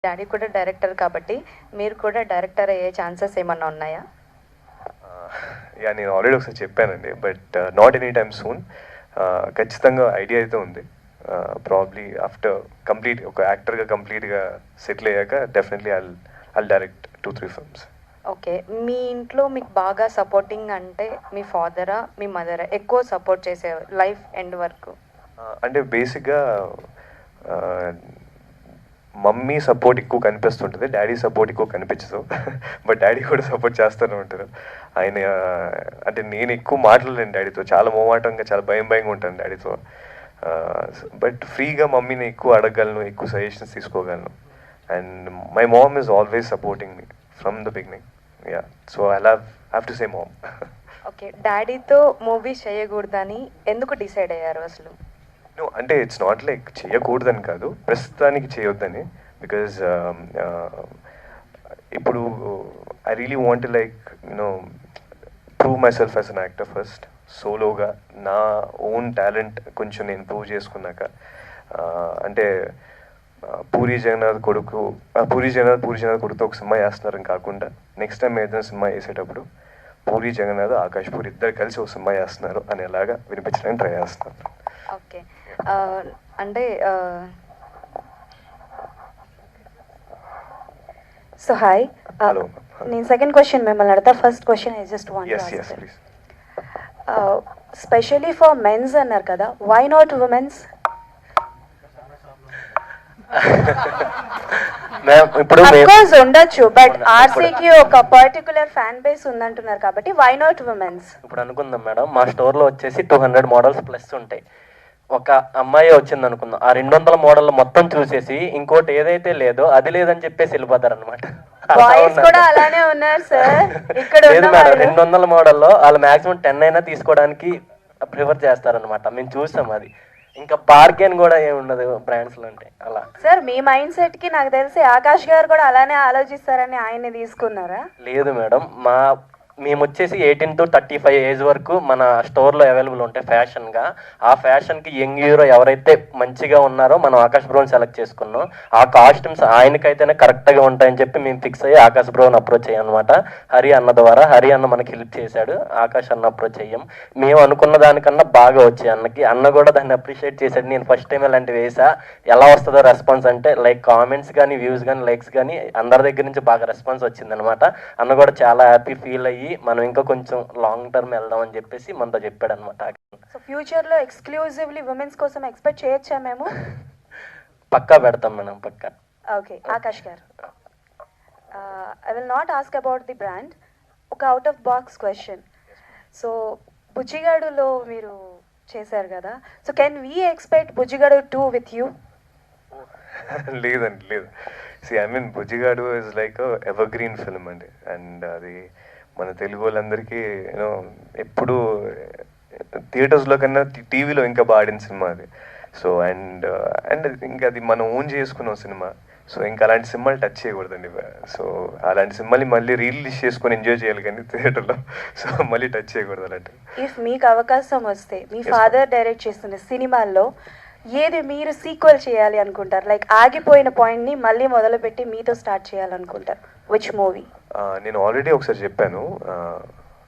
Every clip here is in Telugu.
డాడీ కూడా డైరెక్టర్ కాబట్టి మీరు కూడా డైరెక్టర్ అయ్యే ఛాన్సెస్ ఏమన్నా ఉన్నాయా? యా నేను ఆల్రెడీ ఒకసారి చెప్పానండి, but not any time soon. ఖచ్చితంగా ఐడియా అయితే ఉంది. ప్రాబ్లీ ఆఫ్టర్ కంప్లీట్ ఒక యాక్టర్గా కంప్లీట్గా సెటిల్ అయ్యాక definitely I'll direct 2-3 films. Okay, మీ ఇంట్లో మీకు బాగా సపోర్టింగ్ అంటే మీ ఫాదరా మీ మదరా ఎక్కువ సపోర్ట్ చేసే లైఫ్ ఎండ్ వరకు? అంటే బేసిక్గా మమ్మీ సపోర్ట్ ఎక్కువ కనిపిస్తుంటుంది, డాడీ సపోర్ట్ ఎక్కువ కనిపించదు. బట్ డాడీ కూడా సపోర్ట్ చేస్తూనే ఉంటారు. ఆయన అంటే నేను ఎక్కువ మాట్లాడలేను డాడీతో, చాలా మోమాటంగా చాలా భయంగా ఉంటాను డాడీతో. బట్ ఫ్రీగా మమ్మీని ఎక్కువ అడగగలను, ఎక్కువ సజెషన్స్ తీసుకోగలను. And my mom is always supporting me from the beginning. Yeah, so I have to say mom. Okay, డాడీతో మూవీస్ చేయకూడదని ఎందుకు డిసైడ్ అయ్యారు అసలు? అంటే ఇట్స్ నాట్ లైక్ చేయకూడదని కాదు, ప్రస్తుతానికి చేయొద్దని. బికాజ్ ఇప్పుడు I really want like prove my self as an actor first. సోలోగా నా ఓన్ టాలెంట్ కొంచెం నేను ప్రూవ్ చేసుకున్నాక, అంటే పూరి జగన్నాథ్ కొడుకుతో ఒక సినిమా వేస్తున్నారని కాకుండా నెక్స్ట్ టైం ఏదైనా సినిమా వేసేటప్పుడు పూరి జగన్నాథ్, ఆకాష్ పూరి ఇద్దరు కలిసి ఒక సినిమా వేస్తున్నారు అనేలాగా వినిపించడానికి ట్రై చేస్తున్నాను. ఓకే, అంటే సో హాయ్, నేను సెకండ్ క్వశ్చన్ మిమ్మల్ని అడతా. First question I just want specially for men's అన్నారు కదా, వై నాట్ ఉమెన్స్? ఇప్పుడు ఉండొచ్చు, బట్ ఆర్సీకి ఒక పర్టికులర్ ఫ్యాన్ బేస్ ఉందంటున్నారు కాబట్టి వై నాట్ ఉమెన్స్? ఇప్పుడు అనుకుందాం మేడం, మా స్టోర్లో వచ్చేసి 200 మోడల్స్ ప్లస్ ఉంటాయి. ఒక అమ్మాయి వచ్చింది అనుకుందాం, ఆ 200 మోడల్ మొత్తం చూసేసి ఇంకోటి ఏదైతే లేదో అది లేదని చెప్పేసి వెళ్ళిపోతారు అనమాట. అలానే ఉన్నారు సార్ ఇక్కడ. లేదు మేడం, 200 మోడల్లో వాళ్ళు మాక్సిమం 10 అయినా తీసుకోవడానికి ప్రిఫర్ చేస్తారనమాట. మేము చూసాం అది. ఇంకా బార్గెన్ కూడా ఏముండదు బ్రాండ్స్ లో అంటే అలా. సార్ మీ మైండ్ సెట్ కి నాకు తెలిసి ఆకాష్ గారు కూడా అలానే ఆలోచిస్తారని ఆయన్ని తీసుకున్నారా? లేదు మేడం, మేము వచ్చేసి 18 to 35 ఏజ్ వరకు మన స్టోర్లో అవైలబుల్ ఉంటాయి ఫ్యాషన్గా. ఆ ఫ్యాషన్కి యంగ్ హీరో ఎవరైతే మంచిగా ఉన్నారో మనం ఆకాష్ బ్రోని సెలెక్ట్ చేసుకున్నాం. ఆ కాస్ట్యూమ్స్ ఆయనకైతేనే కరెక్ట్గా ఉంటాయని చెప్పి మేము ఫిక్స్ అయ్యి ఆకాష్ బ్రోని అప్రోచ్ అయ్యాం అనమాట. హరి అన్న ద్వారా. హరి అన్న మనకి హెల్ప్ చేశాడు, ఆకాష్ అన్న అప్రోచ్ అయ్యాం. మేము అనుకున్న దానికన్నా బాగా వచ్చాయి అన్నకి. అన్న కూడా దాన్ని అప్రిషియేట్ చేశాడు. నేను ఫస్ట్ టైం ఇలాంటివి వేసా, ఎలా వస్తుందో రెస్పాన్స్ అంటే లైక్ కామెంట్స్ కానీ వ్యూస్ కానీ లైక్స్ కానీ అందరి దగ్గర నుంచి బాగా రెస్పాన్స్ వచ్చిందనమాట. అన్న కూడా చాలా హ్యాపీ ఫీల్ అయ్యి మనం ఇంకా కొంచెం లాంగ్ టర్మ్ వెళ్దాం అని చెప్పేసి మనతో చెప్పాడు అనమాట. సో ఫ్యూచర్ లో ఎక్స్క్లూజివ్లీ ఉమెన్స్ కోసం ఎక్స్పెక్ట్ చేయొచ్చా మేము? పక్కా పెడతాం మేడం, పక్కా. Okay, Akash garu, I will not ask about the brand, ఒక out of box question. So బుజ్జిగాడులో మీరు చేశారు కదా, so can we expect Bujjigadu 2 with you? లేదండి, లేదు. I mean Bujjigadu is like evergreen film అండి. అండ్ అది మన తెలుగు వాళ్ళందరికీ ఎప్పుడు థియేటర్స్లో కన్నా టీవీలో ఇంకా బాగా ఆడిన సినిమా అది. సో అండ్ ఇంకా అది మనం ఓన్ చేసుకున్న సినిమా. సో ఇంకా అలాంటి సినిమాలు టచ్ చేయకూడదండి. సో అలాంటి సినిమాని మళ్ళీ రిలీజ్ చేసుకొని ఎంజాయ్ చేయాలి కానీ థియేటర్లో. సో మళ్ళీ టచ్ చేయకూడదు అలాంటి. ఇఫ్ మీకు అవకాశం వస్తే మీ ఫాదర్ డైరెక్ట్ చేస్తున్న సినిమాల్లో ఏది మీరు సీక్వెల్ చేయాలి అనుకుంటారు? లైక్ ఆగిపోయిన పాయింట్ని మళ్ళీ మొదలుపెట్టి మీతో స్టార్ట్ చేయాలనుకుంటారు, విచ్ మూవీ? నేను ఆల్రెడీ ఒకసారి చెప్పాను,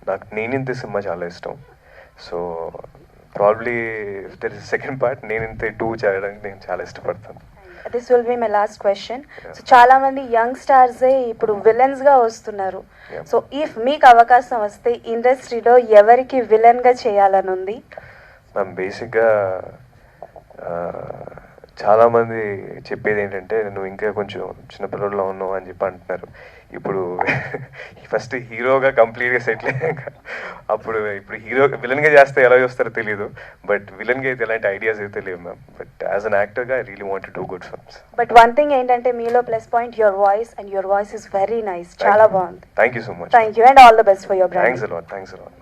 నాకు నేనింతే సినిమా చాలా ఇష్టం. So probably if there is second part Neninthe 2 చేయడానికి నేను చాలా ఇష్టపడతాను. This will be my last question. So చాలా మంది యంగ్ స్టార్సే ఇప్పుడు విలన్స్ గా వస్తున్నారు. సో ఇఫ్ మీకు అవకాశం వస్తే ఇండస్ట్రీలో ఎవరికి విలన్ గా చేయాలని ఉంది? మ్యామ్ బేసిక్గా చాలామంది చెప్పేది ఏంటంటే నువ్వు ఇంకా కొంచెం చిన్నపిల్లల్లో ఉన్నావు అని చెప్పి అంటున్నారు. ఇప్పుడు ఫస్ట్ హీరోగా కంప్లీట్గా సెటిల్ అయ్యాక ఇప్పుడు హీరో విలన్గా చేస్తే ఎలా చూస్తారో తెలీదు. బట్ విలన్గా అయితే ఎలాంటి ఐడియాస్ అయితే లేవు మ్యామ్. బట్ యాజ్ అన్ యాక్టర్గా I really want to do good films. But one thing ఏంటంటే మీలో plus point your voice, and your voice is very nice, చాలా బాగుంది. Thank you so much. Thank you and all the best for your brand. Thanks a lot.